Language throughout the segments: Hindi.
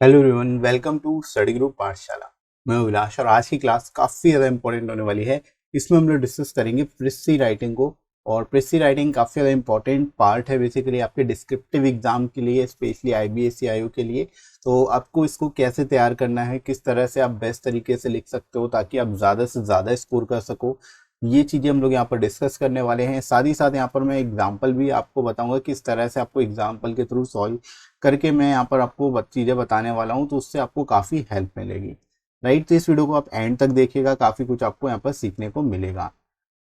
Hello everyone, welcome to study group Pathshala. मैं अभिलाष और आज की क्लास काफ़ी ज़्यादा इंपॉर्टेंट होने वाली है। इसमें हम लोग डिस्कस करेंगे प्रेसी राइटिंग को। और प्रेसी राइटिंग काफ़ी ज़्यादा इंपॉर्टेंट पार्ट है बेसिकली आपके डिस्क्रिप्टिव एग्जाम के लिए, स्पेशली आईबीएससी आईओ के लिए। तो आपको इसको कैसे तैयार करना है, किस तरह से आप बेस्ट तरीके से लिख सकते हो ताकि आप ज़्यादा से ज़्यादा स्कोर कर सको, ये चीज़ें हम लोग यहाँ पर डिस्कस करने वाले हैं। साथ ही साथ यहाँ पर मैं एग्जाम्पल भी आपको बताऊंगा किस तरह से आपको एग्जाम्पल के थ्रू सॉल्व करके मैं यहाँ पर आपको चीज़ें बताने वाला हूँ, तो उससे आपको काफ़ी हेल्प मिलेगी। राइट, तो इस वीडियो को आप एंड तक देखिएगा, काफ़ी कुछ आपको यहाँ पर सीखने को मिलेगा।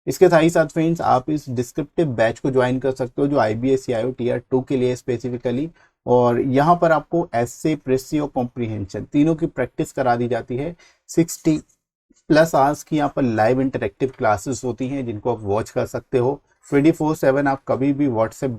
इसके साथ ही साथ फ्रेंड्स, आप इस डिस्क्रिप्टिव बैच को ज्वाइन कर सकते हो जो IBSC IO टियर 2 के लिए स्पेसिफिकली। और यहाँ पर आपको एसे, प्रेसी और कॉम्प्रीहेंशन तीनों की प्रैक्टिस करा दी जाती है। 60+ आवर्स की यहाँ पर लाइव इंटरेक्टिव क्लासेस होती हैं जिनको आप वॉच कर सकते हो 24/7। आप कभी भी व्हाट्सएप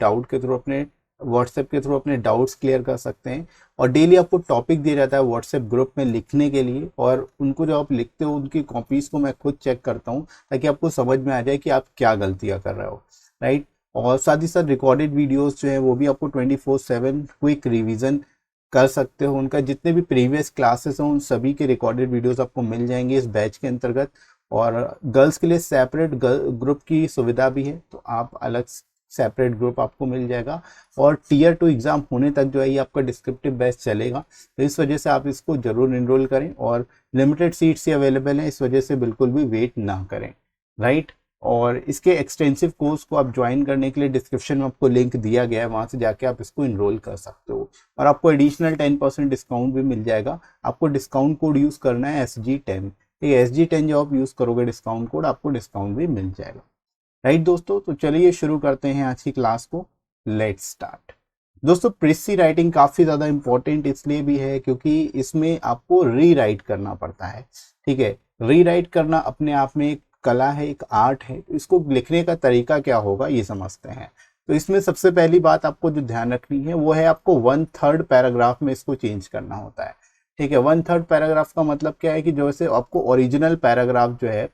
के थ्रू अपने डाउट्स क्लियर कर सकते हैं। और डेली आपको टॉपिक दिया जाता है व्हाट्सएप ग्रुप में लिखने के लिए, और उनको जो आप लिखते हो उनकी कॉपीज को मैं खुद चेक करता हूँ ताकि आपको समझ में आ जाए कि आप क्या गलतियाँ कर रहे हो। राइट, और साथ ही साथ रिकॉर्डेड वीडियोस जो है वो भी आपको 24/7 क्विक रिवीजन कर सकते हो। उनका जितने भी प्रीवियस क्लासेस हैं उन सभी के रिकॉर्डेड वीडियोस आपको मिल जाएंगे इस बैच के अंतर्गत। और गर्ल्स के लिए सेपरेट ग्रुप की सुविधा भी है, तो आप अलग सेपरेट ग्रुप आपको मिल जाएगा। और टियर 2 एग्जाम होने तक जो है ये आपका डिस्क्रिप्टिव बैच चलेगा, तो इस वजह से आप इसको जरूर इनरोल करें। और लिमिटेड सीट्स ही अवेलेबल हैं, इस वजह से बिल्कुल भी वेट ना करें। राइट, और इसके एक्सटेंसिव कोर्स को आप ज्वाइन करने के लिए डिस्क्रिप्शन में आपको लिंक दिया गया है, वहां से जाके आप इसको इनरोल कर सकते हो। और आपको एडिशनल 10% डिस्काउंट भी मिल जाएगा। आपको डिस्काउंट कोड यूज करना है SG10। ये SG10 जो आप यूज करोगे डिस्काउंट कोड, आपको डिस्काउंट भी मिल जाएगा। राइट दोस्तों, तो चलिए शुरू करते हैं आज की क्लास को। Let's start. दोस्तों, प्रेसी राइटिंग काफी ज्यादा इंपॉर्टेंट इसलिए भी है क्योंकि इसमें आपको रीराइट करना पड़ता है। ठीक है, रीराइट करना अपने आप में एक कला है, एक आर्ट है। तो इसको लिखने का तरीका क्या होगा ये समझते हैं। तो इसमें सबसे पहली बात आपको जो ध्यान रखनी है वो है आपको 1/3 पैराग्राफ में इसको चेंज करना होता है। ठीक है, 1/3 पैराग्राफ का मतलब क्या है कि जैसे आपको ओरिजिनल पैराग्राफ जो है,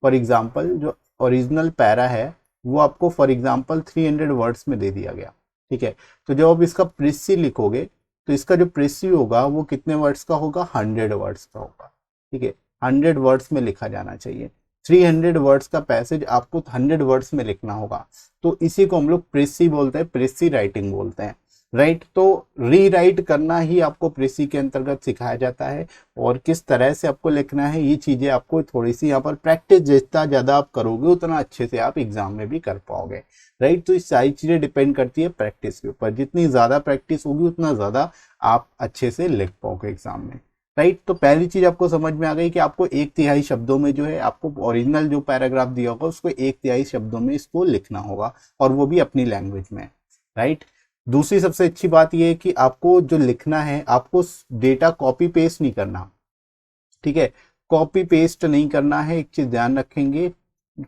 फॉर एग्जाम्पल जो ओरिजिनल पैरा है वो आपको फॉर एग्जाम्पल 300 वर्ड्स में दे दिया गया। ठीक है, तो जब आप इसका प्रेसी लिखोगे तो इसका जो प्रेसी होगा वो कितने वर्ड्स का होगा, 100 वर्ड्स का होगा। ठीक है, 100 वर्ड्स में लिखा जाना चाहिए। 300 वर्ड्स का पैसेज आपको 100 वर्ड्स में लिखना होगा, तो इसी को हम लोग प्रेसी बोलते हैं, प्रेसी राइटिंग बोलते हैं। राइट, तो रीराइट करना ही आपको प्रेसी के अंतर्गत सिखाया जाता है। और किस तरह से आपको लिखना है ये चीजें आपको थोड़ी सी यहाँ पर प्रैक्टिस, जितना ज्यादा आप करोगे उतना अच्छे से आप एग्जाम में भी कर पाओगे। राइट, तो ये सारी चीजें डिपेंड करती है प्रैक्टिस के ऊपर। जितनी ज्यादा प्रैक्टिस होगी उतना ज्यादा आप अच्छे से लिख पाओगे एग्जाम में। राइट, तो पहली चीज आपको समझ में आ गई कि आपको 1/3 शब्दों में जो है, आपको ओरिजिनल जो पैराग्राफ दिया होगा उसको 1/3 शब्दों में इसको लिखना होगा, और वो भी अपनी लैंग्वेज में। राइट, दूसरी सबसे अच्छी बात यह है कि आपको जो लिखना है आपको डेटा कॉपी पेस्ट नहीं करना। ठीक है, कॉपी पेस्ट नहीं करना है, एक चीज ध्यान रखेंगे,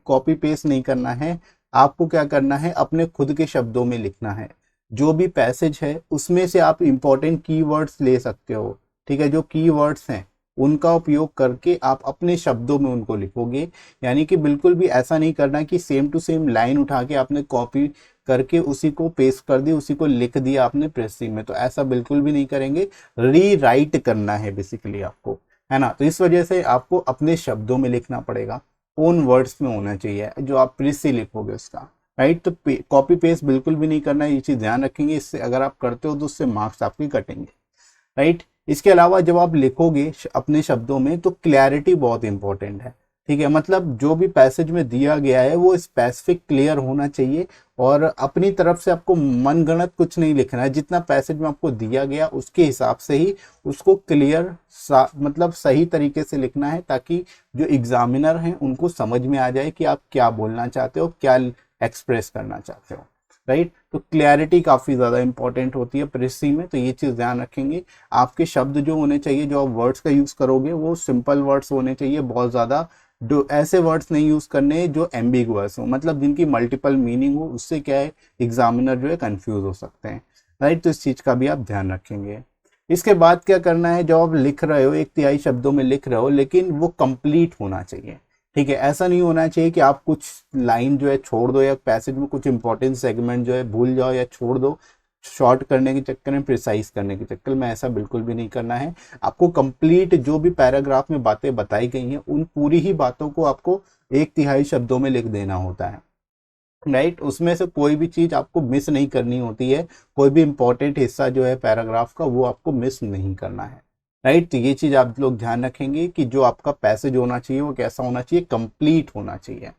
कॉपी पेस्ट नहीं करना है। आपको क्या करना है, अपने खुद के शब्दों में लिखना है। जो भी पैसेज है उसमें से आप इंपॉर्टेंट कीवर्ड्स ले सकते हो। ठीक है, जो कीवर्ड्स हैं उनका उपयोग करके आप अपने शब्दों में उनको लिखोगे। यानी कि बिल्कुल भी ऐसा नहीं करना कि सेम टू सेम लाइन उठा के आपने कॉपी करके उसी को पेस्ट कर दी, उसी को लिख दिया आपने प्रेसी में, तो ऐसा बिल्कुल भी नहीं करेंगे। रीराइट करना है बेसिकली आपको, है ना। तो इस वजह से आपको अपने शब्दों में लिखना पड़ेगा, ओन वर्ड्स में होना चाहिए जो आप प्रेसी लिखोगे उसका। राइट, तो कॉपी पेस्ट बिल्कुल भी नहीं करना है, ये चीज ध्यान रखेंगे। इससे अगर आप करते हो तो उससे मार्क्स आपके कटेंगे। राइट, इसके अलावा जब आप लिखोगे अपने शब्दों में तो क्लैरिटी बहुत इंपॉर्टेंट है। ठीक है, मतलब जो भी पैसेज में दिया गया है वो स्पेसिफिक क्लियर होना चाहिए। और अपनी तरफ से आपको मनगढ़ंत कुछ नहीं लिखना है, जितना पैसेज में आपको दिया गया उसके हिसाब से ही उसको क्लियर मतलब सही तरीके से लिखना है, ताकि जो एग्जामिनर हैं उनको समझ में आ जाए कि आप क्या बोलना चाहते हो, क्या एक्सप्रेस करना चाहते हो। राइट, तो क्लैरिटी काफी ज्यादा इंपॉर्टेंट होती है प्रेसी में, तो ये चीज ध्यान रखेंगे। आपके शब्द जो होने चाहिए, जो आप वर्ड्स का यूज करोगे वो सिंपल वर्ड्स होने चाहिए, बहुत ज्यादा ऐसे वर्ड्स नहीं यूज करने जो एम्बिगुअस हो, मतलब जिनकी मल्टीपल मीनिंग हो। उससे क्या है, एग्जामिनर जो है कंफ्यूज हो सकते हैं। राइट, तो इस चीज का भी आप ध्यान रखेंगे। इसके बाद क्या करना है, जब आप लिख रहे हो 1/3 शब्दों में लिख रहे हो, लेकिन वो कंप्लीट होना चाहिए। ठीक है, ऐसा नहीं होना चाहिए कि आप कुछ लाइन जो है छोड़ दो, या पैसेज में कुछ इंपॉर्टेंट सेगमेंट जो है भूल जाओ या छोड़ दो। शॉर्ट करने के चक्कर में, प्रिसाइज करने के चक्कर में ऐसा बिल्कुल भी नहीं करना है। आपको कंप्लीट जो भी पैराग्राफ में बातें बताई गई हैं उन पूरी ही बातों को आपको 1/3 शब्दों में लिख देना होता है, राइट। उसमें से कोई भी चीज आपको मिस नहीं करनी होती है, कोई भी इंपॉर्टेंट हिस्सा जो है पैराग्राफ का वो आपको मिस नहीं करना है, राइट। तो ये चीज आप लोग ध्यान रखेंगे कि जो आपका पैसेज होना चाहिए वो कैसा होना चाहिए, कंप्लीट होना चाहिए,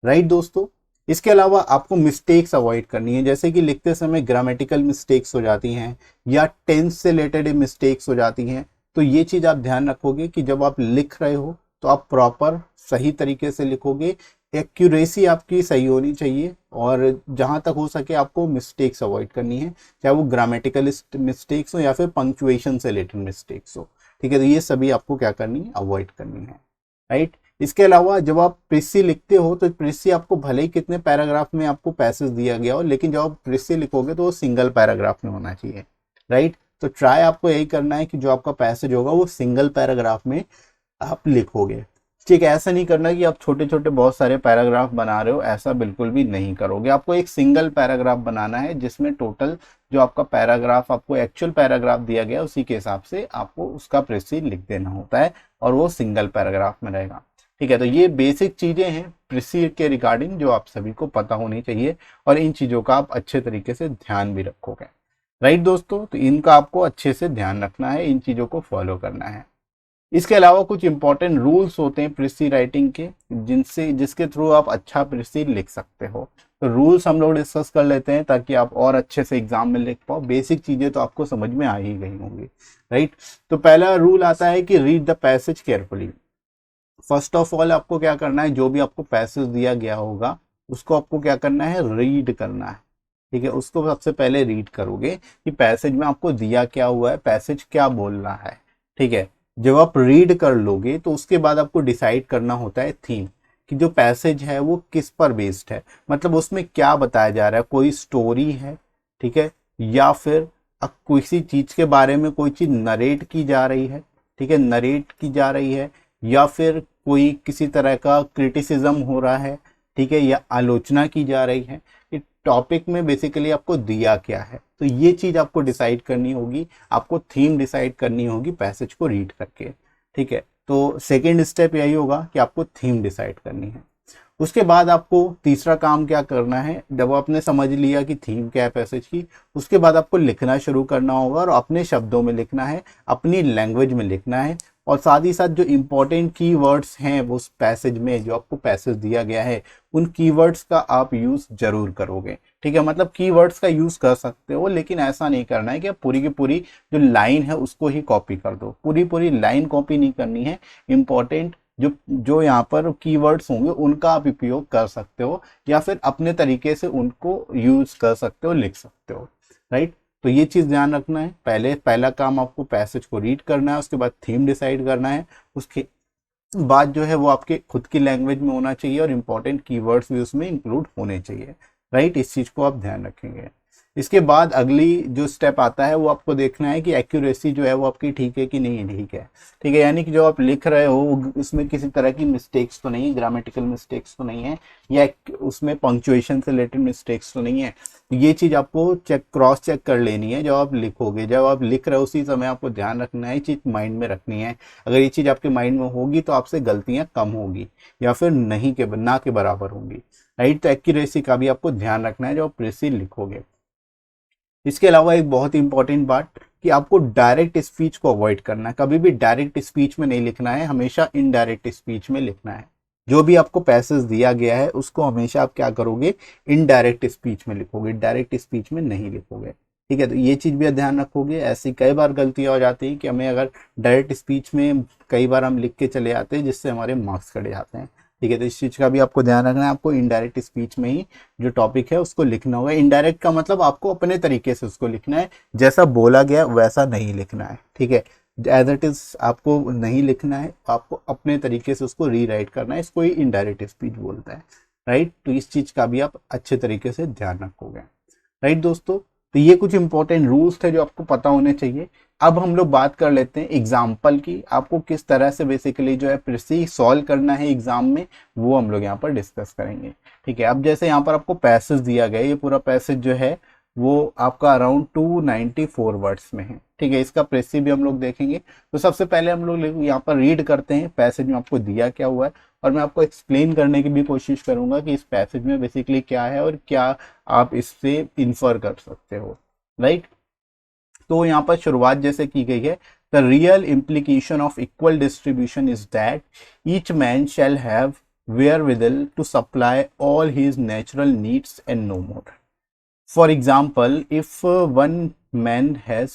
राइट दोस्तों। इसके अलावा आपको मिस्टेक्स अवॉइड करनी है, जैसे कि लिखते समय ग्रामेटिकल मिस्टेक्स हो जाती हैं या टेंस से रिलेटेड मिस्टेक्स हो जाती हैं। तो ये चीज आप ध्यान रखोगे कि जब आप लिख रहे हो तो आप प्रॉपर सही तरीके से लिखोगे, एक्यूरेसी आपकी सही होनी चाहिए, और जहां तक हो सके आपको मिस्टेक्स अवॉइड करनी है, चाहे वो ग्रामेटिकल मिस्टेक्स हो या फिर पंक्चुएशन से रिलेटेड मिस्टेक्स हो, ठीक है। तो ये सभी आपको क्या करनी है, अवॉइड करनी है, राइट। इसके अलावा जब आप प्रेसी लिखते हो तो प्रेसी आपको भले ही कितने पैराग्राफ में आपको पैसेज दिया गया हो, लेकिन जब आप प्रेसी लिखोगे तो वो सिंगल पैराग्राफ में होना चाहिए, राइट। तो ट्राई आपको यही करना है कि जो आपका पैसेज होगा वो सिंगल पैराग्राफ में आप लिखोगे, ठीक है। ऐसा नहीं करना कि आप छोटे छोटे बहुत सारे पैराग्राफ बना रहे हो, ऐसा बिल्कुल भी नहीं करोगे। आपको एक सिंगल पैराग्राफ बनाना है जिसमें टोटल जो आपका पैराग्राफ, आपको एक्चुअल पैराग्राफ दिया गया उसी के हिसाब से आपको उसका प्रेसी लिख देना होता है, और वो सिंगल पैराग्राफ में रहेगा, ठीक है। तो ये बेसिक चीजें हैं प्रेसी के रिगार्डिंग जो आप सभी को पता होनी चाहिए, और इन चीजों का आप अच्छे तरीके से ध्यान भी रखोगे, राइट दोस्तों। तो इनका आपको अच्छे से ध्यान रखना है, इन चीजों को फॉलो करना है। इसके अलावा कुछ इंपॉर्टेंट रूल्स होते हैं प्रेसी राइटिंग के, जिसके थ्रू आप अच्छा प्रेसी लिख सकते हो। तो रूल्स हम लोग डिस्कस कर लेते हैं ताकि आप और अच्छे से एग्जाम में लिख पाओ। बेसिक चीजें तो आपको समझ में आ ही गई होंगी, राइट। तो पहला रूल आता है कि read the passage carefully. First of all आपको क्या करना है, जो भी आपको पैसेज दिया गया होगा उसको आपको क्या करना है, रीड करना है, ठीक है। उसको सबसे पहले रीड करोगे कि पैसेज में आपको दिया क्या हुआ है, पैसेज क्या बोल रहा है, ठीक है। जब आप रीड कर लोगे तो उसके बाद आपको डिसाइड करना होता है थीम, कि जो पैसेज है वो किस पर बेस्ड है, मतलब उसमें क्या बताया जा रहा है, कोई स्टोरी है, ठीक है, या फिर किसी चीज के बारे में कोई चीज नरेट की जा रही है, ठीक है, नरेट की जा रही है, या फिर कोई किसी तरह का क्रिटिसिज्म हो रहा है, ठीक है, या आलोचना की जा रही है। टॉपिक में बेसिकली आपको दिया क्या है, तो ये चीज आपको डिसाइड करनी होगी, आपको थीम डिसाइड करनी होगी पैसेज को रीड करके, ठीक है। तो सेकंड स्टेप यही होगा कि आपको थीम डिसाइड करनी है। उसके बाद आपको तीसरा काम क्या करना है, जब आपने समझ लिया कि थीम क्या है पैसेज की, उसके बाद आपको लिखना शुरू करना होगा, और अपने शब्दों में लिखना है, अपनी लैंग्वेज में लिखना है, और साथ ही साथ जो इंपॉर्टेंट कीवर्ड्स हैं वो उस पैसेज में, जो आपको पैसेज दिया गया है उन कीवर्ड्स का आप यूज जरूर करोगे, ठीक है। मतलब कीवर्ड्स का यूज कर सकते हो, लेकिन ऐसा नहीं करना है कि आप पूरी की पूरी जो लाइन है उसको ही कॉपी कर दो, पूरी पूरी लाइन कॉपी नहीं करनी है। इंपॉर्टेंट जो जो यहाँ पर कीवर्ड्स होंगे उनका आप उपयोग कर सकते हो, या फिर अपने तरीके से उनको यूज कर सकते हो, लिख सकते हो, राइट। तो ये चीज ध्यान रखना है, पहला काम आपको पैसेज को रीड करना है, उसके बाद थीम डिसाइड करना है, उसके बाद जो है वो आपके खुद की लैंग्वेज में होना चाहिए, और इंपॉर्टेंट कीवर्ड्स भी उसमें इंक्लूड होने चाहिए, राइट। इस चीज को आप ध्यान रखेंगे। इसके बाद अगली जो स्टेप आता है वो आपको देखना है कि एक्यूरेसी जो है वो आपकी ठीक है कि नहीं ठीक है, ठीक है। यानी कि जो आप लिख रहे हो उसमें किसी तरह की मिस्टेक्स तो नहीं है, ग्रामेटिकल मिस्टेक्स तो नहीं है, या उसमें पंक्चुएशन से रिलेटेड मिस्टेक्स तो नहीं है। ये चीज आपको क्रॉस चेक कर लेनी है जब आप लिखोगे, जब आप लिख रहे हो उसी समय आपको ध्यान रखना है, ये चीज माइंड में रखनी है। अगर ये चीज आपके माइंड में होगी तो आपसे गलतियां कम होगी, या फिर नहीं के ना के बराबर होंगी, राइट। तो एक्यूरेसी का भी आपको ध्यान रखना है जब आप प्रेसी लिखोगे। इसके अलावा एक बहुत ही इंपॉर्टेंट बात कि आपको डायरेक्ट स्पीच को अवॉइड करना है, कभी भी डायरेक्ट स्पीच में नहीं लिखना है, हमेशा इनडायरेक्ट स्पीच में लिखना है। जो भी आपको पैसेज दिया गया है उसको हमेशा आप क्या करोगे, इनडायरेक्ट स्पीच में लिखोगे, डायरेक्ट स्पीच में नहीं लिखोगे, ठीक है। तो ये चीज भी ध्यान रखोगे। ऐसी कई बार गलतियां हो जाती है कि हमें अगर डायरेक्ट स्पीच में कई बार हम लिख के चले जाते हैं जिससे हमारे मार्क्स कट जाते हैं, ठीक है। तो इस चीज का भी आपको ध्यान रखना है, आपको इनडायरेक्ट स्पीच में ही जो टॉपिक है उसको लिखना होगा। इनडायरेक्ट का मतलब आपको अपने तरीके से उसको लिखना है, जैसा बोला गया वैसा नहीं लिखना है, ठीक है। एज इट इज आपको नहीं लिखना है, आपको अपने तरीके से उसको रीराइट करना है, इसको ही इनडायरेक्ट स्पीच बोलता है, राइट। तो इस चीज का भी आप अच्छे तरीके से ध्यान रखोगे, राइट दोस्तों। तो ये कुछ इंपॉर्टेंट रूल्स थे जो आपको पता होने चाहिए। अब हम लोग बात कर लेते हैं एग्जाम्पल की, आपको किस तरह से बेसिकली जो है प्रेसी सॉल्व करना है एग्जाम में, वो हम लोग यहाँ पर डिस्कस करेंगे, ठीक है। अब जैसे यहाँ पर आपको पैसेज दिया गया, ये पूरा पैसेज जो है वो आपका अराउंड 294 वर्ड्स में है। ठीक है, इसका प्रेसी भी हम लोग देखेंगे। तो सबसे पहले हम लोग यहाँ पर रीड करते हैं पैसेज में आपको दिया क्या हुआ है, और मैं आपको एक्सप्लेन करने की भी कोशिश करूंगा कि इस पैसेज में बेसिकली क्या है और क्या आप इससे इन्फर कर सकते हो, राइट। तो यहाँ पर शुरुआत जैसे की गई है, the real implication of equal distribution is that each man shall have wherewithal to supply all his natural needs and no more. For example, if one man has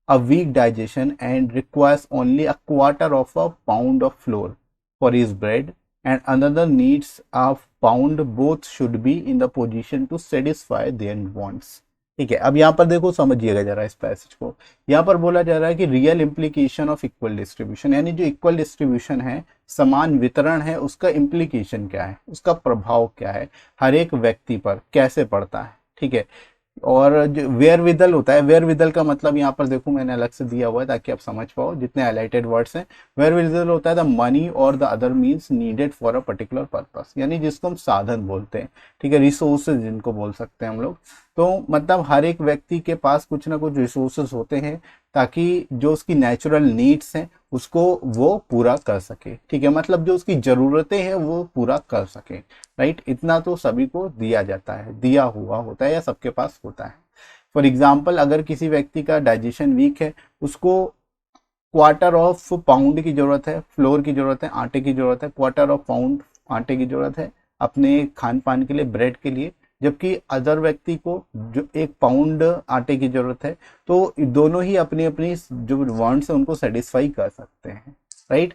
a weak digestion and requires only a quarter of a pound of flour for his bread, and another needs a pound, both should be in the position to satisfy their wants. ठीक है, अब यहाँ पर देखो समझिएगा जरा इस पैसेज को। यहाँ पर बोला जा रहा है कि real implication of equal distribution, यानी जो इक्वल डिस्ट्रीब्यूशन है, समान वितरण है, उसका इम्प्लीकेशन क्या है, उसका प्रभाव क्या है, हर एक व्यक्ति पर कैसे पड़ता है। ठीक है, और जो वेयर विदल होता है, वेयर विदल का मतलब यहाँ पर देखो मैंने अलग से दिया हुआ है ताकि आप समझ पाओ जितने हाईलाइटेड वर्ड्स हैं। वेयर विदल होता है द मनी और the other means needed for a particular purpose, यानी जिसको हम साधन बोलते हैं। ठीक है, रिसोर्सेज जिनको बोल सकते हैं हम लोग। तो मतलब हर एक व्यक्ति के पास कुछ ना कुछ रिसोर्सेज होते हैं ताकि जो उसकी नेचुरल नीड्स हैं उसको वो पूरा कर सके। ठीक है, मतलब जो उसकी ज़रूरतें हैं वो पूरा कर सके, राइट। इतना तो सभी को दिया जाता है, दिया हुआ होता है या सबके पास होता है। फॉर एग्जाम्पल, अगर किसी व्यक्ति का डाइजेशन वीक है, उसको क्वार्टर ऑफ पाउंड की जरूरत है, फ्लोर की जरूरत है, आटे की जरूरत है, क्वार्टर ऑफ पाउंड आटे की जरूरत है अपने खान पान के लिए, ब्रेड के लिए, जबकि अदर व्यक्ति को जो 1 पाउंड आटे की जरूरत है। तो दोनों ही अपनी अपनी जो वांट्स है उनको सेटिस्फाई कर सकते हैं, राइट।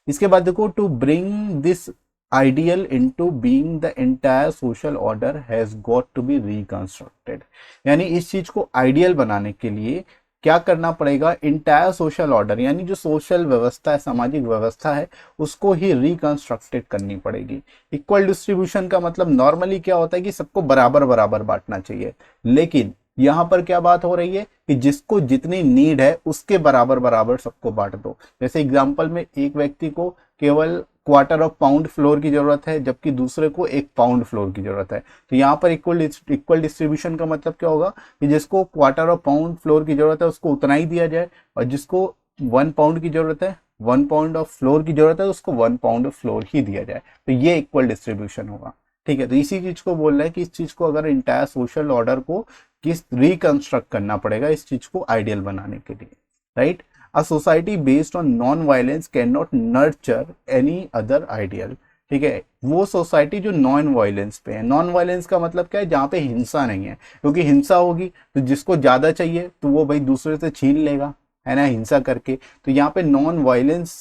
इसके बाद देखो, to bring this ideal into being the entire social order has got to be reconstructed, यानी इस चीज को आइडियल बनाने के लिए क्या करना पड़ेगा, इंटायर सोशल ऑर्डर, यानी जो सोशल व्यवस्था है, सामाजिक व्यवस्था है, उसको ही रिकंस्ट्रक्टेड करनी पड़ेगी। इक्वल डिस्ट्रीब्यूशन का मतलब नॉर्मली क्या होता है कि सबको बराबर बराबर बांटना चाहिए, लेकिन यहाँ पर क्या बात हो रही है कि जिसको जितनी नीड है उसके बराबर बराबर सबको बांट दो। जैसे एग्जाम्पल में एक व्यक्ति को केवल क्वार्टर ऑफ पाउंड फ्लोर की जरूरत है जबकि दूसरे को 1 पाउंड फ्लोर की जरूरत है। तो यहाँ पर इक्वल डिस्ट्रीब्यूशन का मतलब क्या होगा कि जिसको क्वार्टर ऑफ पाउंड फ्लोर की जरूरत है उसको उतना ही दिया जाए, और जिसको 1 पाउंड की जरूरत है, 1 पाउंड ऑफ फ्लोर की जरूरत है, उसको 1 पाउंड ऑफ फ्लोर ही दिया जाए। तो ये इक्वल डिस्ट्रीब्यूशन होगा। ठीक है, तो इसी चीज को बोल रहा है कि इस चीज को अगर इंटायर सोशल ऑर्डर को किस रिकंस्ट्रक्ट करना पड़ेगा इस चीज को आइडियल बनाने के लिए, right. A society based on non-violence cannot nurture any other ideal। ठीक है, वो सोसाइटी जो नॉन वायलेंस पे है, नॉन वायलेंस का मतलब क्या है, जहाँ पे हिंसा नहीं है, क्योंकि हिंसा होगी तो जिसको ज्यादा चाहिए तो वो भाई दूसरे से छीन लेगा, है ना, हिंसा करके। तो यहाँ पे नॉन वायलेंस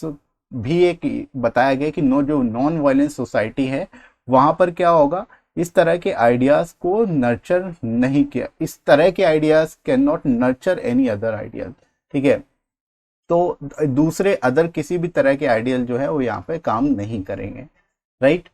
भी एक बताया गया कि जो नॉन वायलेंस सोसाइटी है वहां पर क्या होगा, इस तरह के आइडियाज को नर्चर नहीं किया, इस तरह के ideas can not nurture any other ideal. ठीक है, तो दूसरे अदर किसी भी तरह के आइडियल जो है वो यहाँ पे काम नहीं करेंगे, right.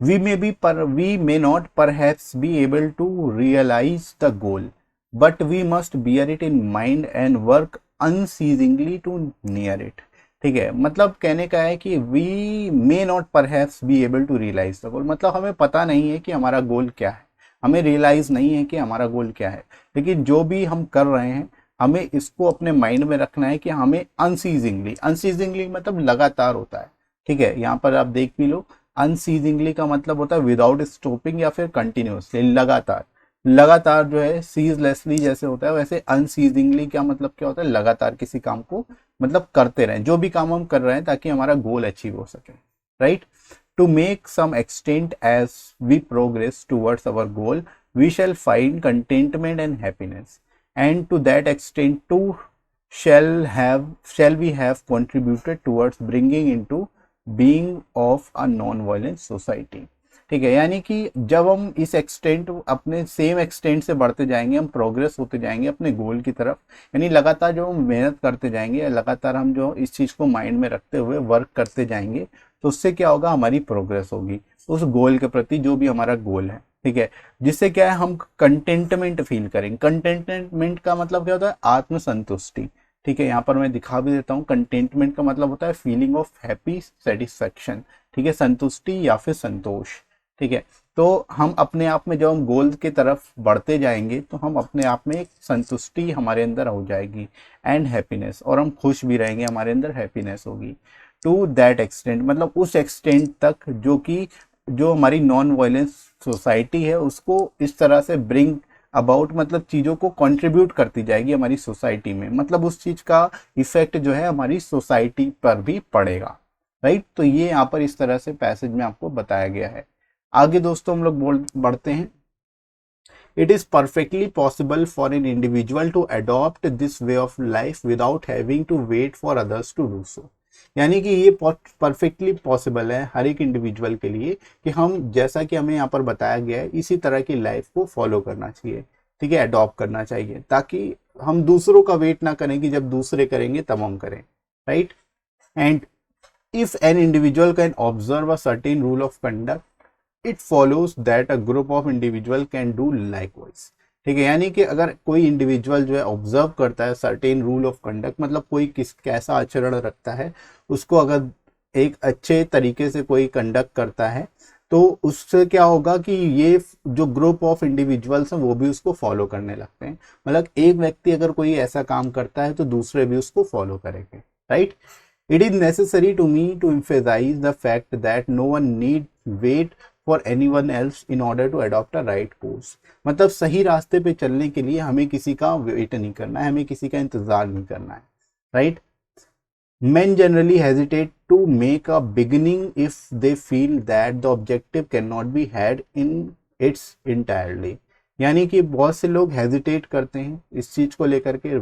We may not perhaps be able to realise the goal, but we must bear it in mind and work unceasingly to near it. ठीक है, मतलब कहने का है कि we may not perhaps be able to realise the goal, मतलब हमें पता नहीं है कि हमारा गोल क्या है, हमें रियलाइज नहीं है कि हमारा गोल क्या है, लेकिन जो भी हम कर रहे हैं हमें इसको अपने माइंड में रखना है कि हमें अनसीजिंगली मतलब लगातार होता है। ठीक है, यहाँ पर आप देख भी लो, अनसीजिंगली का मतलब होता है विदाउट स्टॉपिंग या फिर कंटिन्यूसली, लगातार। लगातार जो है सीजलेसली जैसे होता है, वैसे अनसीजिंगली क्या मतलब क्या होता है, लगातार किसी काम को मतलब करते रहें, जो भी काम हम कर रहे हैं ताकि हमारा गोल अचीव हो सके, right. To make some extent as we progress towards our goal we shall find contentment and happiness, and to that extent too shall we have contributed towards bringing into being of a non-violent society। ठीक है, यानी कि जब हम इस एक्सटेंट अपने सेम एक्सटेंट से बढ़ते जाएंगे, हम प्रोग्रेस होते जाएंगे अपने गोल की तरफ, यानी लगातार जो हम मेहनत करते जाएंगे, लगातार हम जो इस चीज को माइंड में रखते हुए वर्क करते जाएंगे, तो उससे क्या होगा, हमारी प्रोग्रेस होगी उस गोल के प्रति, जो भी हमारा गोल है। ठीक है, जिससे क्या है, हम कंटेंटमेंट फील करेंगे। कंटेंटमेंट का मतलब क्या होता है, आत्मसंतुष्टि। ठीक है, यहाँ पर मैं दिखा भी देता हूँ, कंटेंटमेंट का मतलब होता है फीलिंग ऑफ हैप्पी सेटिस्फैक्शन। ठीक है, संतुष्टि या फिर संतोष। ठीक है। तो हम अपने आप में जब हम गोल की तरफ बढ़ते जाएंगे तो हम अपने आप में एक संतुष्टि हमारे अंदर हो जाएगी एंड हैप्पीनेस, और हम खुश भी रहेंगे, हमारे अंदर हैप्पीनेस होगी टू दैट एक्सटेंट, मतलब उस एक्सटेंट तक जो कि जो हमारी नॉन वायलेंस सोसाइटी है उसको इस तरह से ब्रिंग अबाउट, मतलब चीज़ों को कंट्रीब्यूट करती जाएगी हमारी सोसाइटी में, मतलब उस चीज़ का इफेक्ट जो है हमारी सोसाइटी पर भी पड़ेगा। राइट, तो ये यहाँ पर इस तरह से पैसेज में आपको बताया गया है। आगे दोस्तों हम लोग बढ़ते हैं। It is perfectly possible for an individual to adopt this way of life without having to wait for others to do so. यानी कि ये परफेक्टली पॉसिबल है हर एक इंडिविजुअल के लिए कि हम, जैसा कि हमें यहाँ पर बताया गया है, इसी तरह की लाइफ को फॉलो करना चाहिए, ठीक है, अडॉप्ट करना चाहिए, ताकि हम दूसरों का वेट ना करें कि जब दूसरे करेंगे तब हम करें। Right, and if an individual can observe a certain rule of conduct, it follows that a group of individual can do likewise। ठीक है, यानी कि अगर कोई इंडिविजुअल जो है ऑब्जर्व करता है सर्टेन रूल ऑफ कंडक्ट, मतलब कोई किस कैसा आचरण रखता है, उसको अगर एक अच्छे तरीके से कोई कंडक्ट करता है तो उससे क्या होगा कि ये जो ग्रुप ऑफ इंडिविजुअल्स हैं वो भी उसको फॉलो करने लगते हैं। मतलब एक व्यक्ति अगर कोई ऐसा काम करता है तो दूसरे भी उसको फॉलो करेंगे। Right, it is necessary to me to emphasize the fact that no one need wait for anyone else in order to adopt a right course। मतलब सही रास्ते पे चलने के लिए हमें किसी का वेट नहीं करना है, हमें किसी का इंतजार नहीं करना है। Right, men generally hesitate to make a beginning if they feel that the objective cannot be had in its entirely। यानी कि बहुत से लोग हेजिटेट करते हैं इस चीज को लेकर के,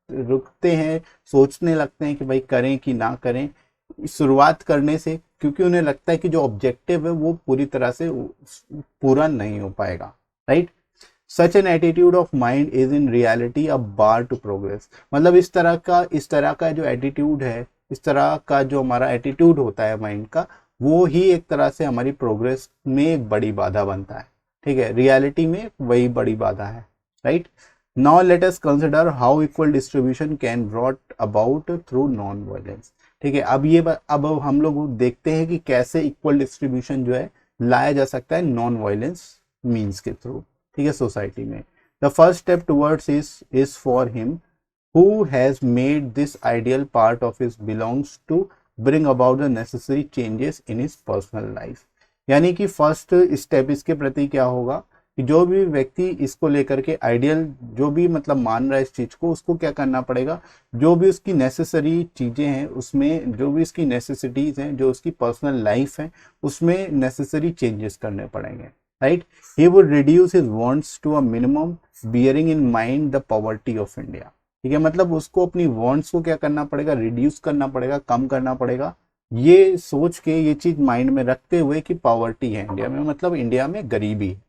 रुकते हैं, सोचने लगते हैं कि भाई करें कि ना करें शुरुआत करने से, क्योंकि उन्हें लगता है कि जो ऑब्जेक्टिव है वो पूरी तरह से पूरा नहीं हो पाएगा। Right, such an attitude of mind is in reality a bar to progress. मतलब इस तरह का जो एटीट्यूड है, इस तरह का जो हमारा एटीट्यूड होता है माइंड का, वो ही एक तरह से हमारी प्रोग्रेस में एक बड़ी बाधा बनता है। ठीक है, रियलिटी में वही बड़ी बाधा है। Right, now let us consider how equal distribution can brought about through non violence. ठीक है, अब हम लोग देखते हैं कि कैसे इक्वल डिस्ट्रीब्यूशन जो है लाया जा सकता है नॉन वायलेंस मीन्स के थ्रू। ठीक है, सोसाइटी में the first step towards is for him who has made this ideal part of his belongs to bring about the necessary changes in his personal life. यानी कि फर्स्ट स्टेप इसके प्रति क्या होगा कि जो भी व्यक्ति इसको लेकर के आइडियल जो भी मतलब मान रहा है इस चीज को, उसको क्या करना पड़ेगा, जो भी उसकी नेसेसरी चीजें हैं उसमें, जो भी उसकी नेसेसिटीज हैं, जो उसकी पर्सनल लाइफ है उसमें नेसेसरी चेंजेस करने पड़ेंगे। Right, he would reduce his wants to a minimum bearing in mind the poverty of India. ठीक है, मतलब उसको अपनी वांट्स को क्या करना पड़ेगा, रिड्यूस करना पड़ेगा, कम करना पड़ेगा, ये सोच के, ये चीज माइंड में रखते हुए कि पॉवर्टी है इंडिया में, मतलब इंडिया में गरीबी है।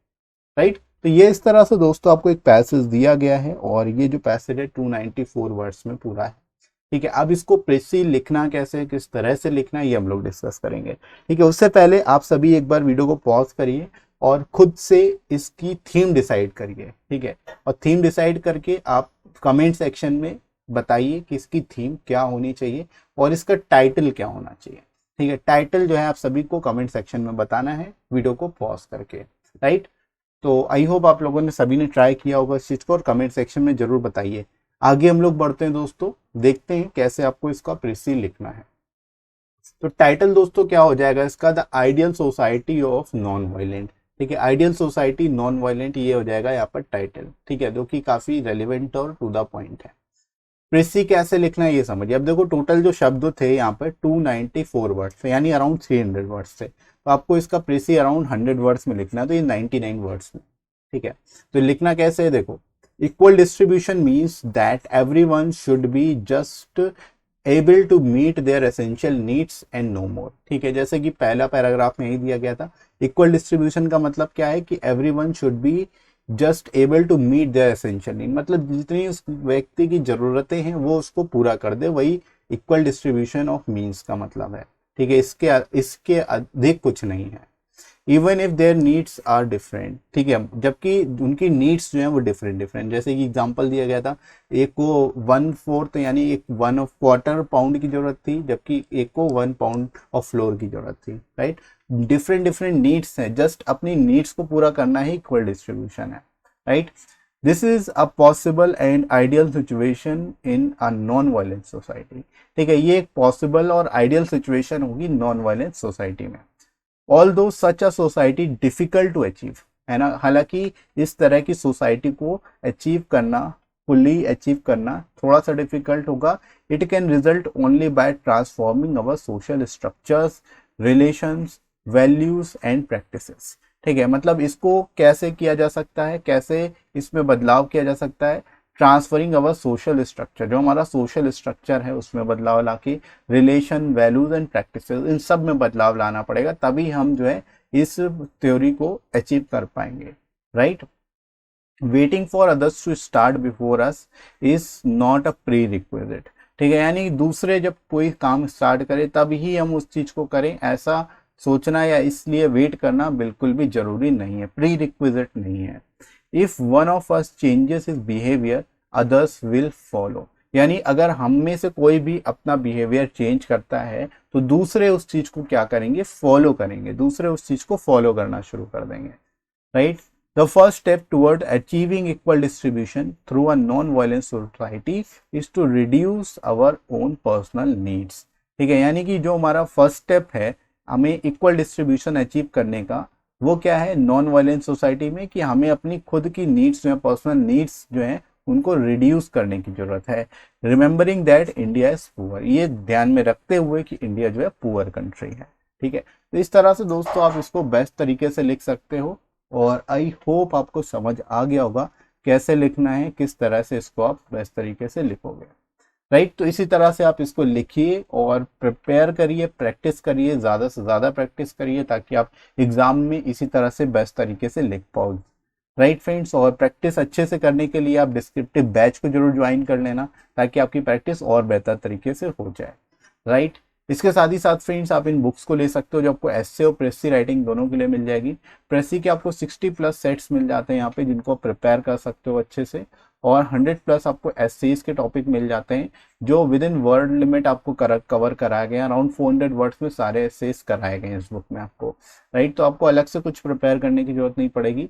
राइट, तो ये इस तरह से दोस्तों आपको एक पैसेज दिया गया है और ये जो पैसेज है 294 वर्ड्स में पूरा है। ठीक है, अब इसको प्रेसी लिखना कैसे, किस तरह से लिखना है, ये हम लोग डिस्कस करेंगे। ठीक है, उससे पहले आप सभी एक बार वीडियो को पॉज करिए और खुद से इसकी थीम डिसाइड करिए। ठीक है, और थीम डिसाइड करके आप कमेंट सेक्शन में बताइए कि इसकी थीम क्या होनी चाहिए और इसका टाइटल क्या होना चाहिए। ठीक है, टाइटल जो है आप सभी को कमेंट सेक्शन में बताना है वीडियो को पॉज करके। राइट, तो आई होप आप लोगों ने सभी ने ट्राई किया होगा इस चीज को और कमेंट सेक्शन में जरूर बताइए। आगे हम लोग बढ़ते हैं दोस्तों, देखते हैं कैसे आपको इसका प्रेसी लिखना है। तो टाइटल दोस्तों क्या हो जाएगा इसका, the ideal society of non violent. ठीक है, आइडियल सोसाइटी नॉन वायलेंट, ये हो जाएगा यहाँ पर टाइटल। ठीक है, जो कि काफी रेलिवेंट और टू द पॉइंट है। प्रेसी कैसे लिखना है ये समझिए। अब देखो टोटल जो शब्द थे यहाँ पर 294 वर्ड्स थे, यानी अराउंड 300 वर्ड्स थे, तो आपको इसका प्रेसी अराउंड 100 वर्ड्स में लिखना है, तो ये 99 वर्ड्स में। ठीक है, तो लिखना कैसे है देखो, equal distribution means that everyone should be just able to meet their essential needs and no more. ठीक है, जैसे कि पहला पैराग्राफ में ही दिया गया था, इक्वल डिस्ट्रीब्यूशन का मतलब क्या है कि everyone should be just able to meet their essential need, मतलब जितनी उस व्यक्ति की जरूरतें हैं वो उसको पूरा कर दे, वही इक्वल डिस्ट्रीब्यूशन ऑफ मीन्स का मतलब है। ठीक है, इसके अधिक कुछ नहीं है। Even if their needs are different. ठीक है, जबकि उनकी नीड्स जो है वो डिफरेंट, जैसे कि एग्जांपल दिया गया था, एक को 1/4 यानी एक 1/4 पाउंड की जरूरत थी, जबकि एक को 1 पाउंड ऑफ फ्लोर की जरूरत थी। राइट, डिफरेंट डिफरेंट नीड्स हैं, जस्ट अपनी नीड्स को पूरा करना ही इक्वल डिस्ट्रीब्यूशन है, right. This is a possible and ideal situation in a non violent society. ठीक है, ये एक पॉसिबल और आइडियल सिचुएशन होगी नॉन वायलेंट सोसाइटी में। Although such a society difficult to achieve, है ना, हालांकि इस तरह की सोसाइटी को अचीव करना, फुल्ली अचीव करना थोड़ा सा डिफिकल्ट होगा। It can result only by transforming our social structures, relations, values and practices. ठीक है, मतलब इसको कैसे किया जा सकता है, कैसे इसमें बदलाव किया जा सकता है, ट्रांसफरिंग अवर सोशल स्ट्रक्चर, जो हमारा सोशल स्ट्रक्चर है उसमें बदलाव लाके रिलेशन, वैल्यूज एंड प्रैक्टिसेस, इन सब में बदलाव लाना पड़ेगा, तभी हम जो है इस थ्योरी को अचीव कर पाएंगे, right. Waiting for others to start before us is not a prerequisite. ठीक है, यानी दूसरे जब कोई काम स्टार्ट करे तब ही हम उस चीज को करें, ऐसा सोचना या इसलिए वेट करना बिल्कुल भी जरूरी नहीं है, प्री रिक्विजिट नहीं है। If one of us changes his behaviour others will follow, यानी अगर हम में से कोई भी अपना बिहेवियर चेंज करता है तो दूसरे उस चीज को क्या करेंगे, फॉलो करेंगे, दूसरे उस चीज को फॉलो करना शुरू कर देंगे, right. The first step toward achieving equal distribution through a non-violent society is to reduce our own personal needs। ठीक है, यानी कि जो हमारा फर्स्ट स्टेप है हमें इक्वल डिस्ट्रीब्यूशन अचीव करने का, वो क्या है नॉन वायलेंट सोसाइटी में, कि हमें अपनी खुद की नीड्स जो है, पर्सनल नीड्स जो है उनको रिड्यूस करने की जरूरत है। Remembering that India is poor, ये ध्यान में रखते हुए कि इंडिया जो है पुअर कंट्री है। ठीक है, तो इस तरह से दोस्तों आप इसको बेस्ट तरीके से लिख सकते हो, और आई होप आपको समझ आ गया होगा कैसे लिखना है, किस तरह से इसको आप बेस्ट तरीके से लिखोगे, राइट। तो इसी तरह से आप इसको लिखिए और प्रिपेयर करिए, प्रैक्टिस करिए, ज़्यादा से ज़्यादा प्रैक्टिस करिए, ताकि आप एग्जाम में इसी तरह से बेस्ट तरीके से लिख पाओ, राइट फ्रेंड्स। और प्रैक्टिस अच्छे से करने के लिए आप डिस्क्रिप्टिव बैच को जरूर ज्वाइन कर लेना, ताकि आपकी प्रैक्टिस और बेहतर तरीके से हो जाए, राइट। इसके साथ ही साथ फ्रेंड्स आप इन बुक्स को ले सकते हो जो आपको एसए और प्रेसी राइटिंग दोनों के लिए मिल जाएगी। प्रेसी के आपको 60+ सेट्स मिल जाते हैं यहाँ पे, जिनको आप प्रिपेयर कर सकते हो अच्छे से, और 100+ आपको एसेज के टॉपिक मिल जाते हैं जो विद इन वर्ड लिमिट आपको कवर कराया गया। अराउंड 400 वर्ड्स में सारे एसेज कराए गए हैं इस बुक में आपको, राइट। तो आपको अलग से कुछ प्रिपेयर करने की जरूरत नहीं पड़ेगी।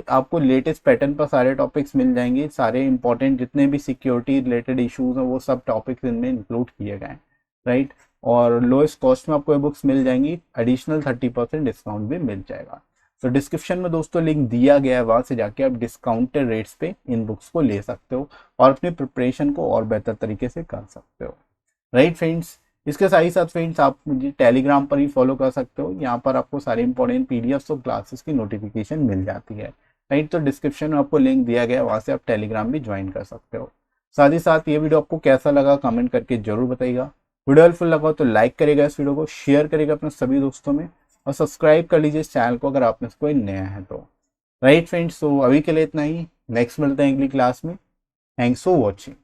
आपको लेटेस्ट पैटर्न पर सारे टॉपिक्स मिल जाएंगे, सारे इंपॉर्टेंट जितने भी सिक्योरिटी रिलेटेड इश्यूज हैं वो सब टॉपिक्स इनमें इंक्लूड किए गए हैं, राइट। और लोएस्ट कॉस्ट में आपको ये बुक्स मिल जाएंगी, एडिशनल 30% डिस्काउंट भी मिल जाएगा। तो डिस्क्रिप्शन में दोस्तों लिंक दिया गया है, वहां से जाके आप डिस्काउंटेड रेट्स पे इन बुक्स को ले सकते हो और अपनी प्रिपरेशन को और बेहतर तरीके से कर सकते हो, राइट फ्रेंड्स। इसके साथ ही साथ फ्रेंड्स आप मुझे टेलीग्राम पर ही फॉलो कर सकते हो, यहाँ पर आपको सारे इंपॉर्टेंट पीडीएफ्स और क्लासेस की नोटिफिकेशन मिल जाती है, राइट। तो डिस्क्रिप्शन में आपको लिंक दिया गया है, वहां से आप टेलीग्राम भी ज्वाइन कर सकते हो। साथ ही साथ ये वीडियो आपको कैसा लगा कमेंट करके जरूर बताइएगा। वीडियो हेल्पफुल लगा तो लाइक करेगा, इस वीडियो को शेयर करेगा अपने सभी दोस्तों में, और सब्सक्राइब कर लीजिए इस चैनल को अगर आप में से कोई नया है तो, राइट फ्रेंड्स। तो अभी के लिए इतना ही, नेक्स्ट मिलते हैं अगली क्लास में। Thanks for watching.